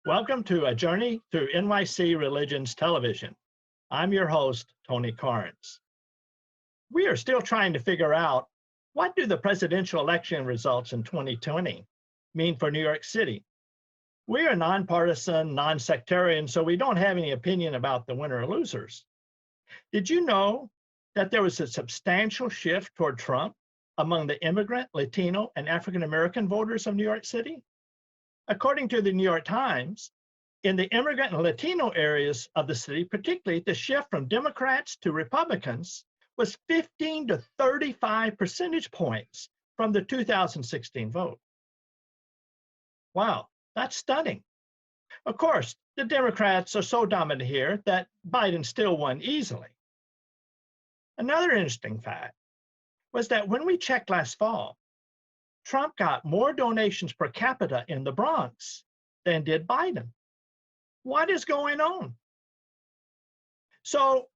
Welcome to A Journey Through NYC Religions Television. I'm your host, Tony Carnes. We are still trying to figure out, what do the presidential election results in 2020 mean for New York City? We are nonpartisan, non-sectarian, so we don't have any opinion about the winner or losers. Did you know that there was a substantial shift toward Trump among the immigrant, Latino, and African American voters of New York City? According to the New York Times, in the immigrant and Latino areas of the city, particularly, the shift from Democrats to Republicans was 15 to 35 percentage points from the 2016 vote. Wow, that's stunning. Of course, the Democrats are so dominant here that Biden still won easily. Another interesting fact was that when we checked last fall, Trump got more donations per capita in the Bronx than did Biden. What is going on? So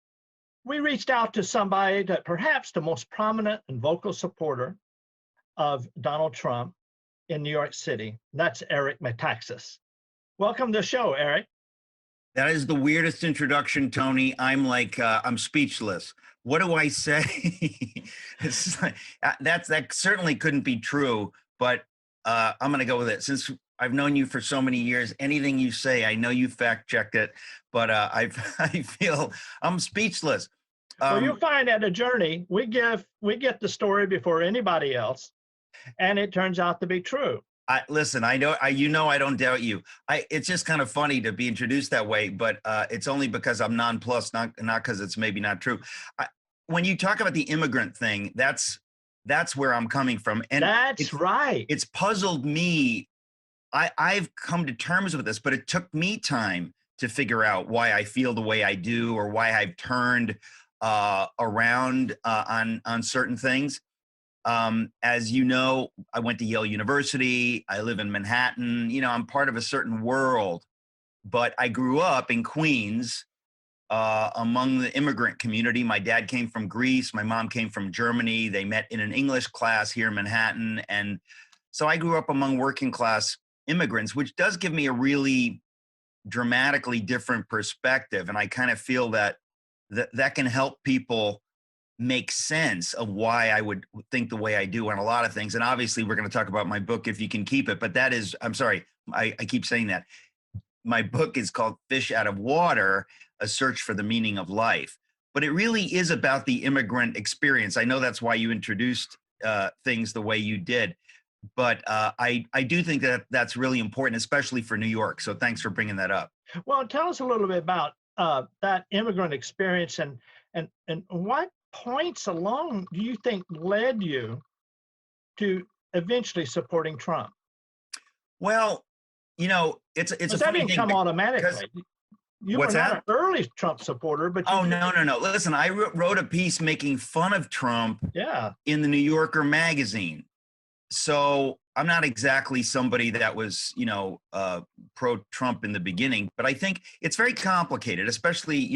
we reached out to somebody that perhaps the most prominent and vocal supporter of Donald Trump in New York City. That's Eric Metaxas. Welcome to the show, Eric. That is the weirdest introduction, Tony. I'm speechless. What do I say? That certainly couldn't be true, but I'm going to go with it. Since I've known you for so many years, anything you say, I know you fact checked it, but I feel I'm speechless. Well, you'll find at A Journey, we get the story before anybody else, and it turns out to be true. Listen, I know, I don't doubt you. It's just kind of funny to be introduced that way, but it's only because I'm nonplussed, not because it's maybe not true. When you talk about the immigrant thing, that's where I'm coming from. And that's right. It's puzzled me. I've come to terms with this, but it took me time to figure out why I feel the way I do, or why I've turned around on certain things. As you know, I went to Yale University. I live in Manhattan. I'm part of a certain world, but I grew up in Queens among the immigrant community. My dad came from Greece. My mom came from Germany. They met in an English class here in Manhattan. And so I grew up among working class immigrants, which does give me a really dramatically different perspective. And I kind of feel that can help people make sense of why I would think the way I do on a lot of things. And obviously we're going to talk about my book, If You Can Keep It, but I'm sorry, I keep saying that. My book is called Fish Out of Water, A Search for the Meaning of Life. But it really is about the immigrant experience. I know that's why you introduced things the way you did. But I do think that that's really important, especially for New York. So thanks for bringing that up. Well, tell us a little bit about that immigrant experience and what points along do you think led you to eventually supporting Trump? Well, it's a that didn't come automatically. You were not an early Trump supporter, but no. Listen, I wrote a piece making fun of Trump in the New Yorker magazine. So I'm not exactly somebody that was, pro-Trump in the beginning, but I think it's very complicated, especially,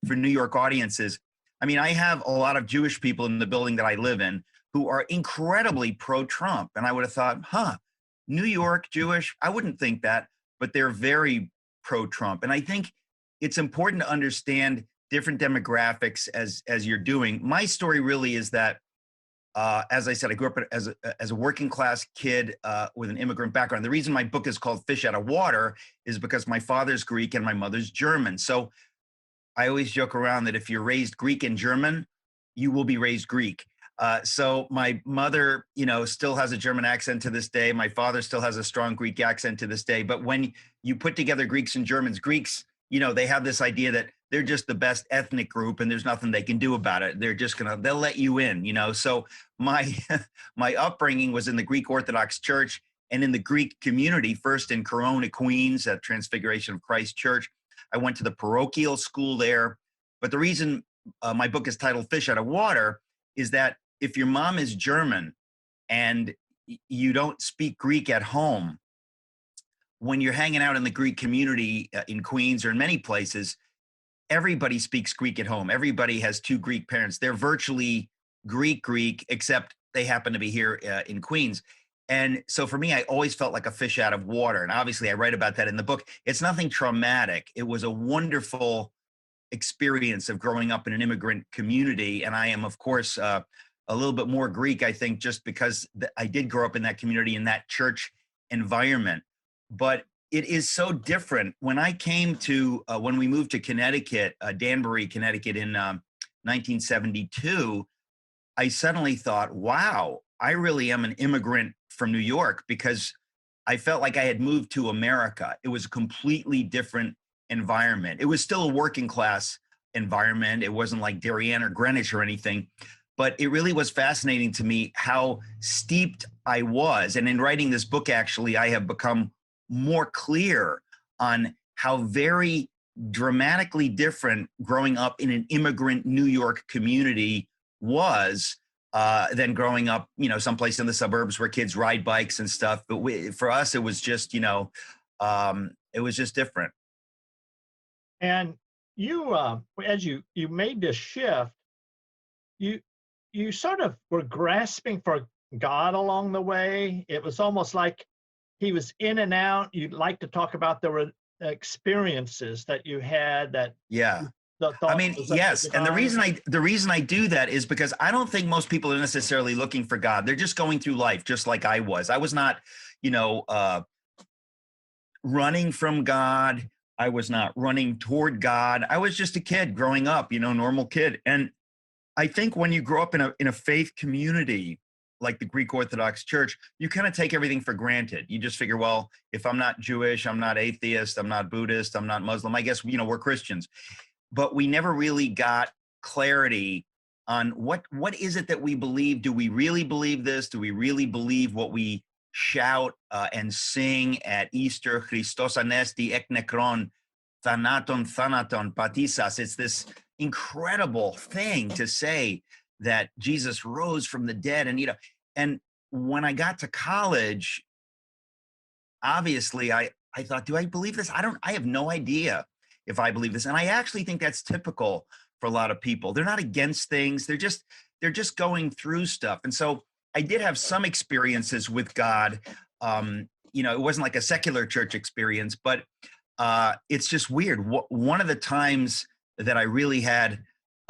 for New York audiences. I mean, I have a lot of Jewish people in the building that I live in who are incredibly pro-Trump. And I would have thought, New York Jewish, I wouldn't think that, but they're very pro-Trump. And I think it's important to understand different demographics as you're doing. My story really is that, as I said, I grew up as a working class kid with an immigrant background. The reason my book is called Fish Out of Water is because my father's Greek and my mother's German. So I always joke around that if you're raised Greek and German, you will be raised Greek. So my mother, still has a German accent to this day. My father still has a strong Greek accent to this day. But when you put together Greeks and Germans, Greeks, they have this idea that they're just the best ethnic group and there's nothing they can do about it. They're just they'll let you in, So my upbringing was in the Greek Orthodox Church and in the Greek community, first in Corona, Queens, at Transfiguration of Christ Church. I went to the parochial school there. But the reason my book is titled Fish Out of Water is that if your mom is German and you don't speak Greek at home, when you're hanging out in the Greek community in Queens or in many places, everybody speaks Greek at home. Everybody has two Greek parents. They're virtually Greek, except they happen to be here in Queens. And so for me, I always felt like a fish out of water. And obviously I write about that in the book. It's nothing traumatic. It was a wonderful experience of growing up in an immigrant community. And I am, of course, a little bit more Greek, I think, just because I did grow up in that community, in that church environment. But it is so different. When I came to, when we moved to Connecticut, Danbury, Connecticut in 1972, I suddenly thought, wow, I really am an immigrant from New York, because I felt like I had moved to America. It was a completely different environment. It was still a working class environment. It wasn't like Darien or Greenwich or anything, but it really was fascinating to me how steeped I was. And in writing this book, actually, I have become more clear on how very dramatically different growing up in an immigrant New York community was than growing up, someplace in the suburbs where kids ride bikes and stuff. But for us, it was just, it was just different. And you, as you made this shift, you sort of were grasping for God along the way. It was almost like he was in and out. You'd like to talk about the experiences that you had that. Yeah. I mean, yes. And the reason I do that is because I don't think most people are necessarily looking for God. They're just going through life just like I was. I was not, running from God. I was not running toward God. I was just a kid growing up, normal kid. And I think when you grow up in a faith community like the Greek Orthodox Church, you kind of take everything for granted. You just figure, well, if I'm not Jewish, I'm not atheist, I'm not Buddhist, I'm not Muslim, I guess, we're Christians. But we never really got clarity on what is it that we believe. Do we really believe this? Do we really believe what we shout and sing at Easter? Christos anesti ek nekron, thanaton thanaton patisas. It's this incredible thing to say that Jesus rose from the dead. And when I got to college, obviously I thought, do I believe this? I have no idea if I believe this. And I actually think that's typical for a lot of people. They're not against things. They're just going through stuff. And so I did have some experiences with God. It wasn't like a secular church experience, but it's just weird. One of the times that I really had,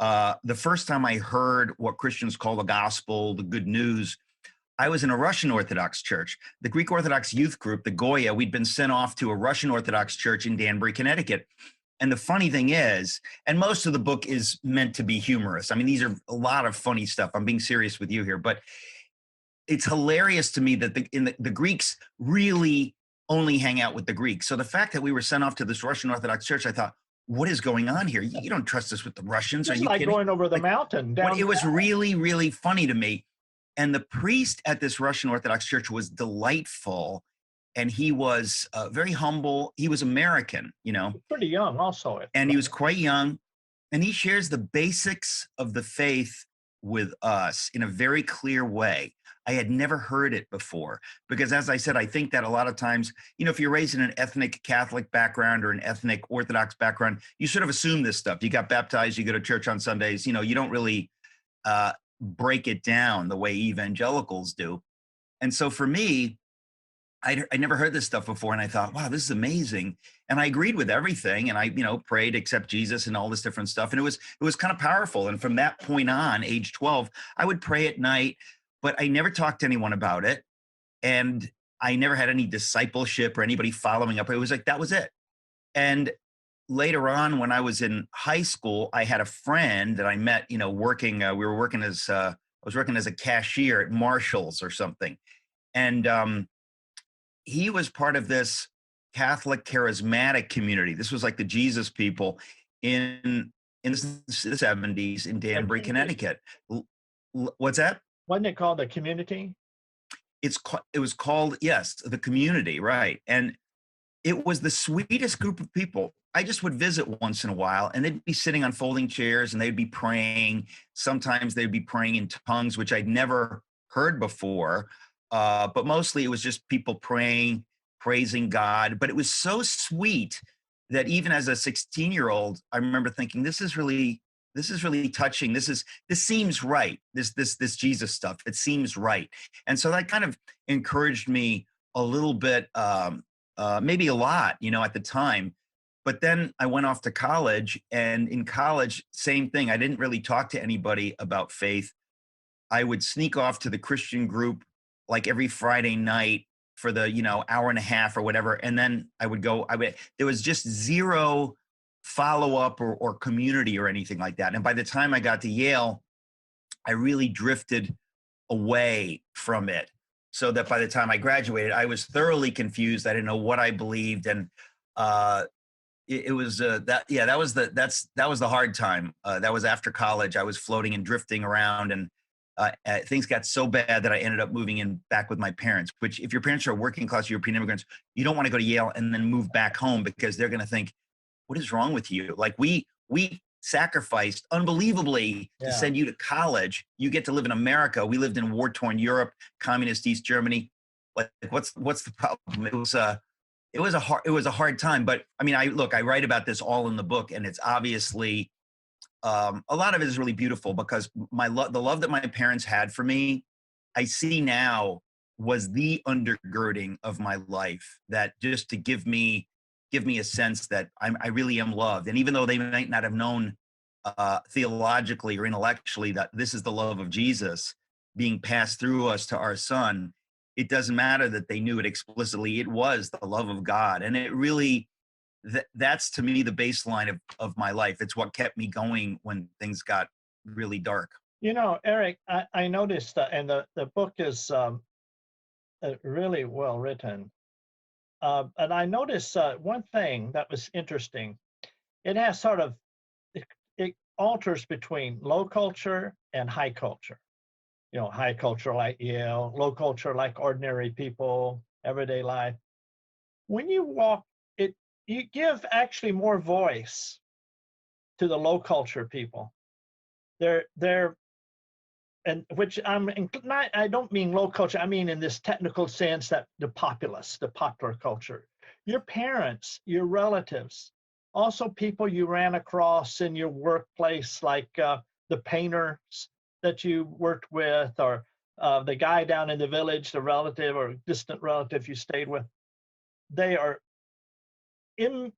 the first time I heard what Christians call the gospel, the good news, I was in a Russian Orthodox church. The Greek Orthodox youth group, the Goya, we'd been sent off to a Russian Orthodox church in Danbury, Connecticut. And the funny thing is, and most of the book is meant to be humorous. I mean, these are a lot of funny stuff. I'm being serious with you here, but it's hilarious to me that the Greeks really only hang out with the Greeks. So the fact that we were sent off to this Russian Orthodox church, I thought, what is going on here? You don't trust us with the Russians. Are you like kidding? Going over the mountain. It was really, really funny to me. And the priest at this Russian Orthodox church was delightful. And he was very humble. He was American, Pretty young also. And he was quite young. And he shares the basics of the faith with us in a very clear way. I had never heard it before because, as I said, I think that a lot of times, if you're raised in an ethnic Catholic background or an ethnic Orthodox background, you sort of assume this stuff. You got baptized, you go to church on Sundays, you don't really break it down the way evangelicals do. And so for me, I never heard this stuff before. And I thought, wow, this is amazing. And I agreed with everything. And I, prayed, accept Jesus and all this different stuff. And it was kind of powerful. And from that point on, age 12, I would pray at night, but I never talked to anyone about it. And I never had any discipleship or anybody following up. It was like, that was it. And later on, when I was in high school, I had a friend that I met, working, I was working as a cashier at Marshall's or something. And he was part of this Catholic charismatic community. This was like the Jesus people in the 70s in Danbury, Connecticut. What's that? Wasn't it called the community? It was called, yes, the community, right. And it was the sweetest group of people. I just would visit once in a while and they'd be sitting on folding chairs and they'd be praying. Sometimes they'd be praying in tongues, which I'd never heard before. But mostly it was just people praying, praising God. But it was so sweet that even as a 16-year-old, I remember thinking, this is really this is really touching. This seems right. This Jesus stuff, it seems right. And so that kind of encouraged me a little bit, maybe a lot, at the time. But then I went off to college, and in college, same thing. I didn't really talk to anybody about faith. I would sneak off to the Christian group like every Friday night for the, hour and a half or whatever. And then there was just zero follow-up or community or anything like that. And by the time I got to Yale, I really drifted away from it, so that by the time I graduated, I was thoroughly confused. I didn't know what I believed. And it was that was the hard time. That was after college. I was floating and drifting around, and things got so bad that I ended up moving in back with my parents, which, if your parents are working class European immigrants, you don't want to go to Yale and then move back home, because they're going to think, what is wrong with you? Like, we sacrificed unbelievably to send you to college. You get to live in America. We lived in war-torn Europe, communist East Germany. Like, what's the problem? It was a hard time. But I mean, I write about this all in the book, and it's obviously, a lot of it is really beautiful, because the love that my parents had for me, I see now, was the undergirding of my life, that just to give me a sense that I really am loved. And even though they might not have known theologically or intellectually that this is the love of Jesus being passed through us to our son, it doesn't matter that they knew it explicitly. It was the love of God. And it really, that's to me the baseline of my life. It's what kept me going when things got really dark. Eric, I noticed, and the book is really well written. And I noticed one thing that was interesting. It has sort of, it alters between low culture and high culture. High culture like Yale, low culture like ordinary people, everyday life. When you walk, you give actually more voice to the low culture people. They're and which I don't mean low culture. I mean in this technical sense, that the populace, the popular culture, your parents, your relatives, also people you ran across in your workplace, like the painters that you worked with, or the guy down in the village, the relative or distant relative you stayed with. They're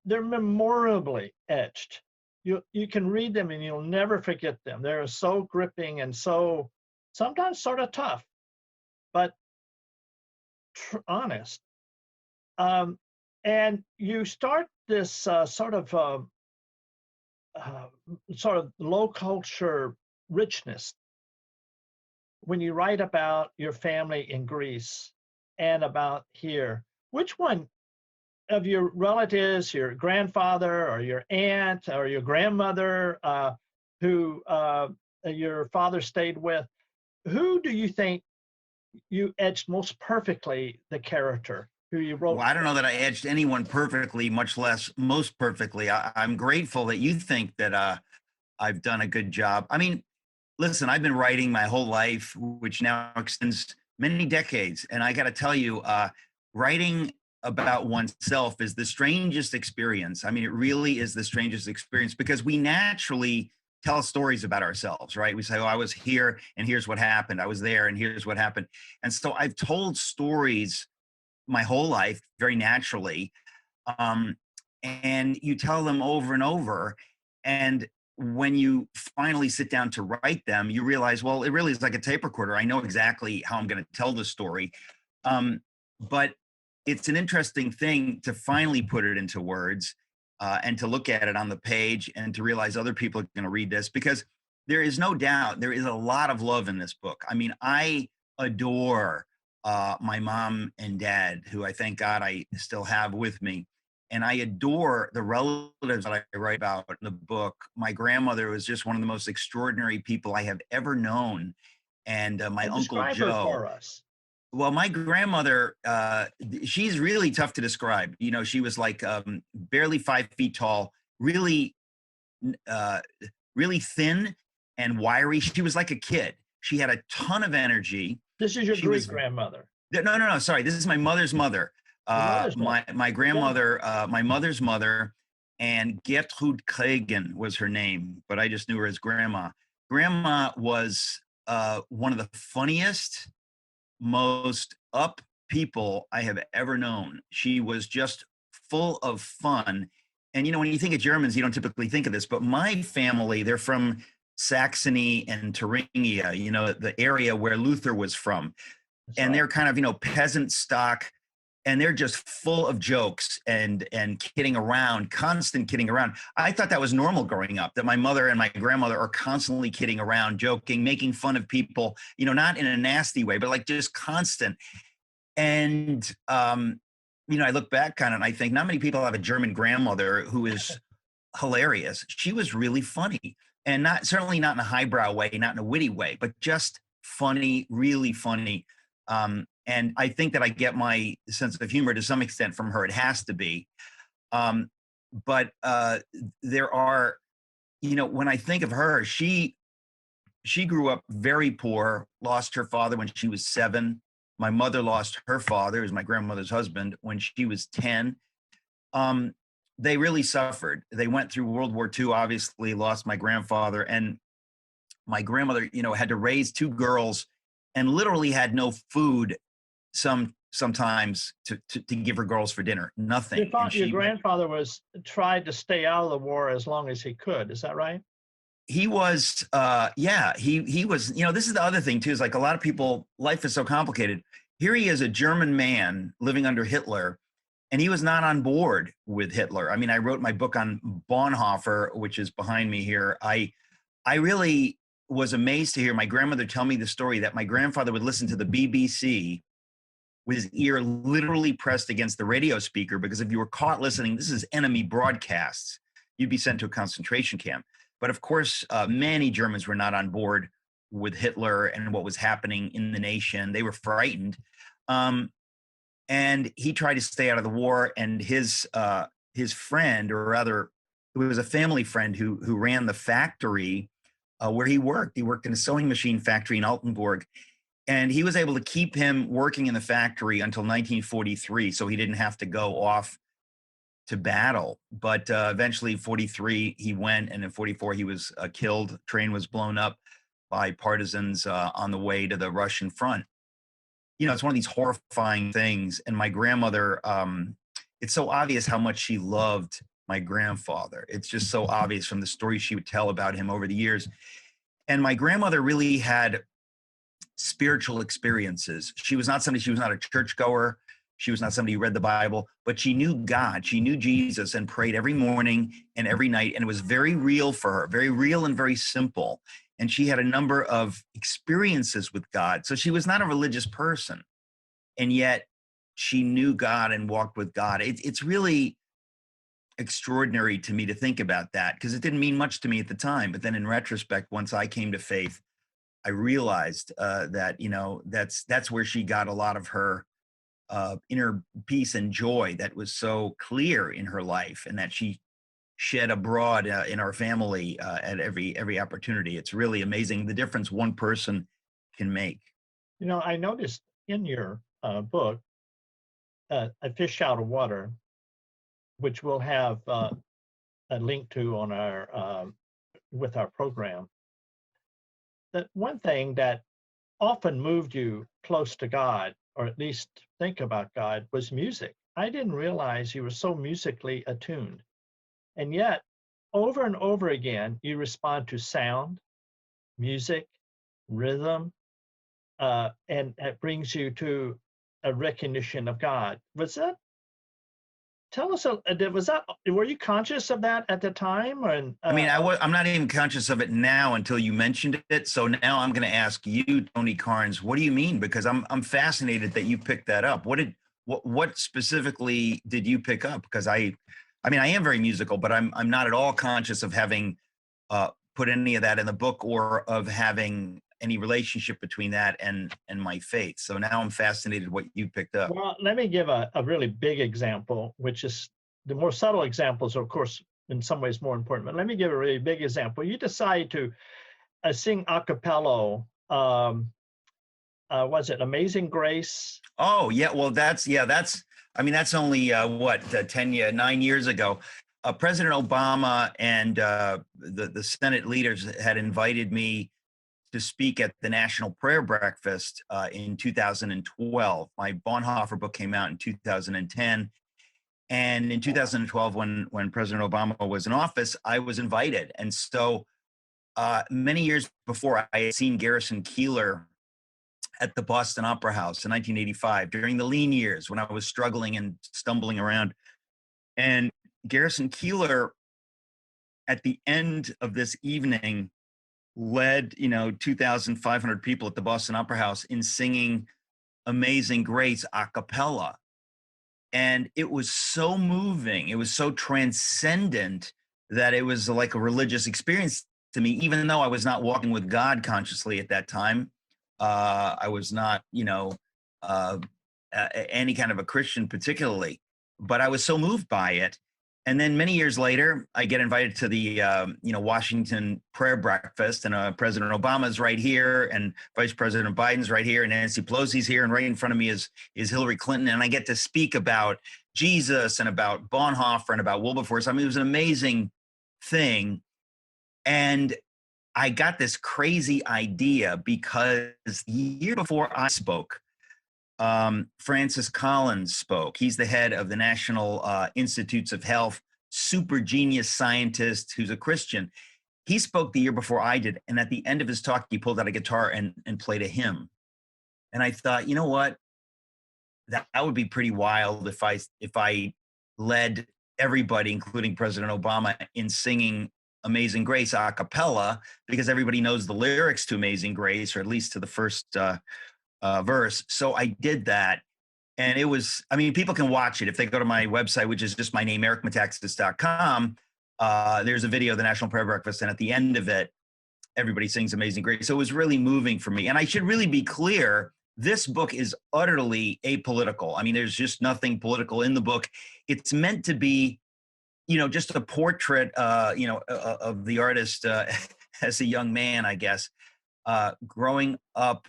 memorably etched. You can read them and you'll never forget them. They're so gripping and so sometimes sort of tough, but honest. And you start this sort of low culture richness when you write about your family in Greece and about here. Which one of your relatives, your grandfather or your aunt or your grandmother who your father stayed with, who do you think you etched most perfectly the character who you wrote? Well, I don't know that I etched anyone perfectly, much less most perfectly. I'm grateful that you think that I've done a good job. I mean, listen, I've been writing my whole life, which now extends many decades. And I got to tell you, writing about oneself is the strangest experience. I mean, it really is the strangest experience, because we naturally tell stories about ourselves, right? We say, oh, I was here and here's what happened. I was there and here's what happened. And so I've told stories my whole life very naturally. And you tell them over and over. And when you finally sit down to write them, you realize, well, it really is like a tape recorder. I know exactly how I'm going to tell the story. But it's an interesting thing to finally put it into words and to look at it on the page and to realize other people are going to read this, because there is no doubt there is a lot of love in this book. I mean, I adore my mom and dad, who I thank God I still have with me. And I adore the relatives that I write about in the book. My grandmother was just one of the most extraordinary people I have ever known. And my Uncle Joe. Describe her for us. Well, my grandmother, she's really tough to describe. She was like barely 5 feet tall, really, really thin and wiry. She was like a kid. She had a ton of energy. This is your Greek grandmother. No. Sorry, this is my mother's mother. My grandmother, my mother's mother. and Gertrude Kragen was her name, but I just knew her as Grandma. Grandma was one of the funniest, most up people I have ever known. She was just full of fun. And, when you think of Germans, you don't typically think of this, but my family, they're from Saxony and Thuringia, the area where Luther was from. That's and right. They're kind of, peasant stock, and they're just full of jokes and kidding around, constant kidding around. I thought that was normal growing up, that my mother and my grandmother are constantly kidding around, joking, making fun of people, not in a nasty way, but like just constant. And, I look back on it and I think not many people have a German grandmother who is hilarious. She was really funny, and certainly not in a highbrow way, not in a witty way, but just funny, really funny. And I think that I get my sense of humor to some extent from her. It has to be. But there are, when I think of her, she grew up very poor, lost her father when she was 7. My mother lost her father, who's my grandmother's husband, when she was 10. They really suffered. They went through World War II, obviously lost my grandfather, and my grandmother, had to raise 2 girls and literally had no food sometimes to give her girls for dinner. Nothing. Your grandfather tried to stay out of the war as long as he could. Is that right? He was, he was, this is the other thing too, is like a lot of people, life is so complicated. Here he is, a German man living under Hitler, and he was not on board with Hitler. I mean, I wrote my book on Bonhoeffer, which is behind me here. I really was amazed to hear my grandmother tell me the story that my grandfather would listen to the BBC with his ear literally pressed against the radio speaker, because if you were caught listening, this is enemy broadcasts, you'd be sent to a concentration camp. But of course, many Germans were not on board with Hitler and what was happening in the nation. They were frightened. And he tried to stay out of the war. And his friend, or rather, it was a family friend who ran the factory where he worked. He worked in a sewing machine factory in Altenburg. And he was able to keep him working in the factory until 1943. So he didn't have to go off to battle, but eventually 43 he went, and in 44 he was killed. Train was blown up by partisans on the way to the Russian front. It's one of these horrifying things. And my grandmother, it's so obvious how much she loved my grandfather. It's just so obvious from the stories she would tell about him over the years. And my grandmother really had spiritual experiences. She was not a churchgoer. She was not somebody who read the Bible, but she knew God. She knew Jesus and prayed every morning and every night. And it was very real for her, very real and very simple. And she had a number of experiences with God. So she was not a religious person. And yet she knew God and walked with God. It's really extraordinary to me to think about that, because it didn't mean much to me at the time. But then in retrospect, once I came to faith, I realized that, that's where she got a lot of her inner peace and joy that was so clear in her life, and that she shed abroad in our family at every opportunity. It's really amazing the difference one person can make. I noticed in your book, A Fish Out of Water, which we'll have a link to on our with our program, that one thing that often moved you close to God, or at least think about God, was music. I didn't realize you were so musically attuned. And yet, over and over again, you respond to sound, music, rhythm, and it brings you to a recognition of God. Were you conscious of that at the time? I'm not even conscious of it now until you mentioned it. So now I'm going to ask you, Tony Carnes, what do you mean? Because I'm fascinated that you picked that up. What specifically did you pick up? Because I am very musical, but I'm not at all conscious of having put any of that in the book, or of having any relationship between that and my faith. So now I'm fascinated what you picked up. Well, let me give a really big example, which is the more subtle examples are, of course, in some ways more important. But let me give a really big example. You decide to sing a cappella. Was it Amazing Grace? Oh, yeah. Well, that's only 9 years ago. President Obama and the Senate leaders had invited me to speak at the National Prayer Breakfast in 2012. My Bonhoeffer book came out in 2010. And in 2012, when President Obama was in office, I was invited. And so many years before, I had seen Garrison Keillor at the Boston Opera House in 1985 during the lean years when I was struggling and stumbling around. And Garrison Keillor, at the end of this evening, led 2,500 people at the Boston Opera House in singing Amazing Grace a cappella. And it was so moving. It was so transcendent that it was like a religious experience to me, even though I was not walking with God consciously at that time. I was not, any kind of a Christian particularly, but I was so moved by it. And then many years later, I get invited to the, Washington prayer breakfast, and President Obama's right here, and Vice President Biden's right here, and Nancy Pelosi's here, and right in front of me is Hillary Clinton, and I get to speak about Jesus and about Bonhoeffer and about Wilberforce. I mean, it was an amazing thing, and I got this crazy idea because the year before I spoke, Francis Collins spoke. He's the head of the National Institutes of Health, super genius scientist who's a Christian. He spoke the year before I did. And at the end of his talk, he pulled out a guitar and played a hymn. And I thought, you know what? That would be pretty wild if I led everybody, including President Obama, in singing Amazing Grace a cappella, because everybody knows the lyrics to Amazing Grace, or at least to the first verse. So I did that. And it was, people can watch it. If they go to my website, which is just my name, ericmetaxas.com, there's a video of the National Prayer Breakfast. And at the end of it, everybody sings Amazing Grace. So it was really moving for me. And I should really be clear, this book is utterly apolitical. There's just nothing political in the book. It's meant to be, just a portrait, of the artist as a young man, I guess, growing up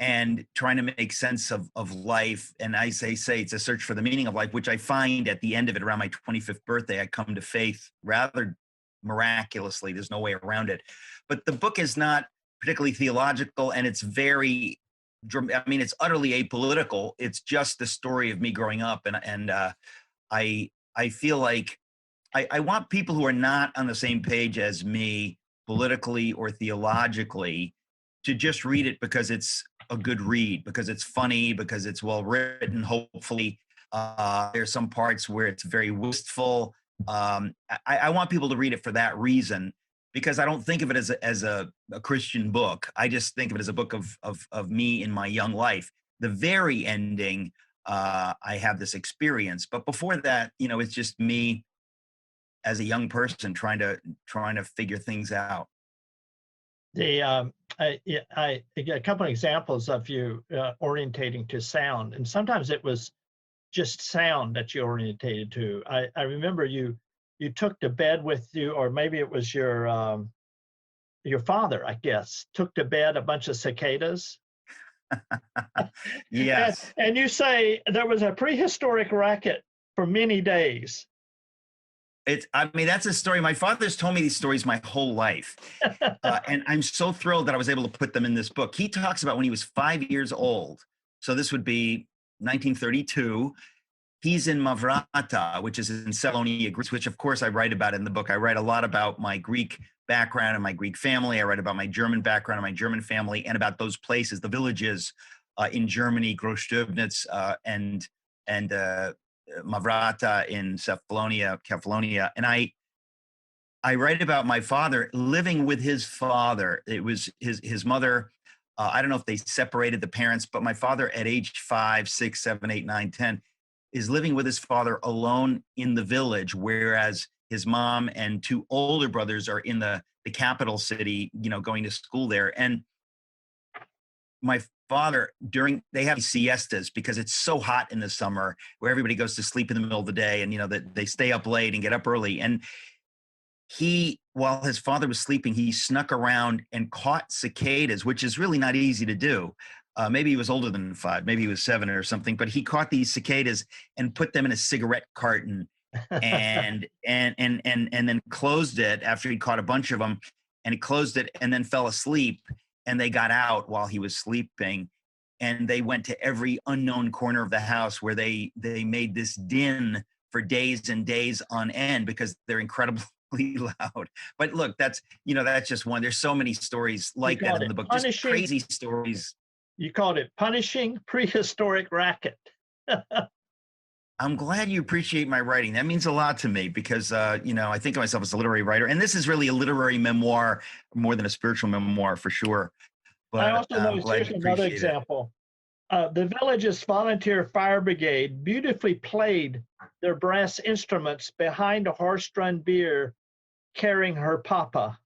and trying to make sense of life. And I say it's a search for the meaning of life, which I find at the end of it, around my 25th birthday, I come to faith rather miraculously. There's no way around it. But the book is not particularly theological, and it's it's utterly apolitical. It's just the story of me growing up. And I feel like I want people who are not on the same page as me politically or theologically to just read it because it's a good read, because it's funny, because it's well written. Hopefully, there's some parts where it's very wistful. I want people to read it for that reason, because I don't think of it as a Christian book. I just think of it as a book of me in my young life. The very ending, I have this experience, but before that, it's just me as a young person trying to figure things out. I get a couple of examples of you orientating to sound, and sometimes it was just sound that you orientated to. I remember you took to bed with you, or maybe it was your father, I guess, took to bed a bunch of cicadas. Yes. And you say there was a prehistoric racket for many days. That's a story. My father's told me these stories my whole life. And I'm so thrilled that I was able to put them in this book. He talks about when he was 5 years old. So this would be 1932. He's in Mavrata, which is in Cefalonia, Greece, which of course I write about in the book. I write a lot about my Greek background and my Greek family. I write about my German background and my German family, and about those places, the villages in Germany, Großstubnitz and Mavrata in Kefalonia. And I write about my father living with his father. It was his mother. I don't know if they separated the parents, but my father at age 5, 6, 7, 8, 9, 10 is living with his father alone in the village, whereas his mom and 2 older brothers are in the capital city, going to school there. And my father, they have siestas because it's so hot in the summer, where everybody goes to sleep in the middle of the day, and they stay up late and get up early. And while his father was sleeping, he snuck around and caught cicadas, which is really not easy to do. Maybe he was older than 5, maybe he was 7 or something, but he caught these cicadas and put them in a cigarette carton and then closed it after he caught a bunch of them, and he closed it and then fell asleep, and they got out while he was sleeping, and they went to every unknown corner of the house where they made this din for days and days on end because they're incredibly loud. But look, that's just one. There's so many stories like that in the book, just crazy stories. You called it Punishing Prehistoric Racket. I'm glad you appreciate my writing. That means a lot to me because, I think of myself as a literary writer, and this is really a literary memoir more than a spiritual memoir for sure. But I also know here's another example. The village's volunteer fire brigade beautifully played their brass instruments behind a horse-drawn bier carrying her papa.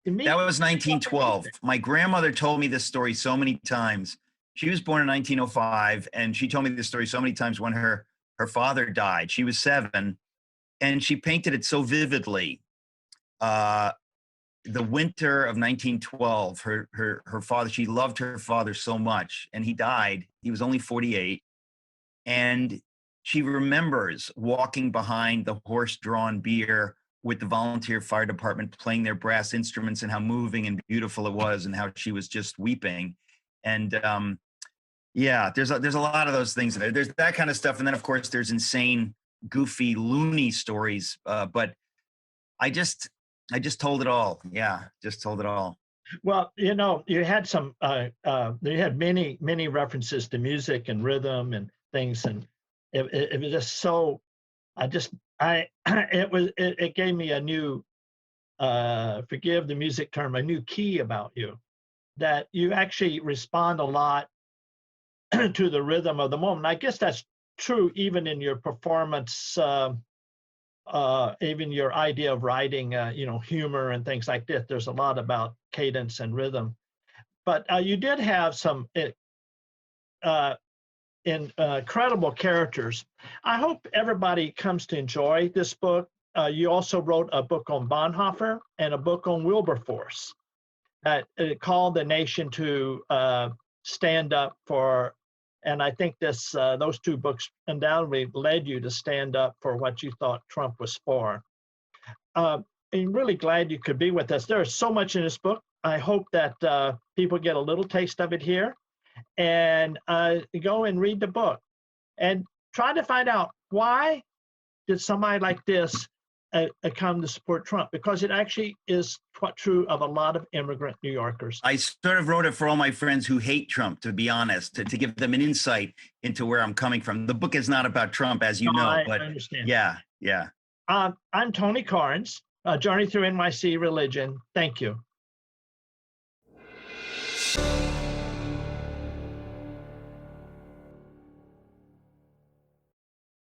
That was 1912. My grandmother told me this story so many times. She was born in 1905, and she told me this story so many times when her father died. She was 7, and she painted it so vividly. The winter of 1912, her father, she loved her father so much, and he died. He was only 48, and she remembers walking behind the horse-drawn bier with the volunteer fire department playing their brass instruments, and how moving and beautiful it was, and how she was just weeping. And there's a lot of those things. There's that kind of stuff, and then of course there's insane, goofy, loony stories. But I just told it all. Yeah, just told it all. Well, you had you had many references to music and rhythm and things, and it was just so. It gave me a new, forgive the music term, a new key about you, that you actually respond a lot to the rhythm of the moment. I guess that's true even in your performance, even your idea of writing, humor and things like this. There's a lot about cadence and rhythm. But you did have some incredible characters. I hope everybody comes to enjoy this book. You also wrote a book on Bonhoeffer and a book on Wilberforce. It called the nation to stand up for, and I think those 2 books undoubtedly led you to stand up for what you thought Trump was for. I'm really glad you could be with us. There is so much in this book. I hope that people get a little taste of it here, and go and read the book and try to find out why did somebody like this come to support Trump, because it actually is true of a lot of immigrant New Yorkers. I sort of wrote it for all my friends who hate Trump, to be honest, to give them an insight into where I'm coming from. The book is not about Trump, as you know, but I understand. Yeah. I'm Tony Carnes, A Journey Through NYC Religion. Thank you.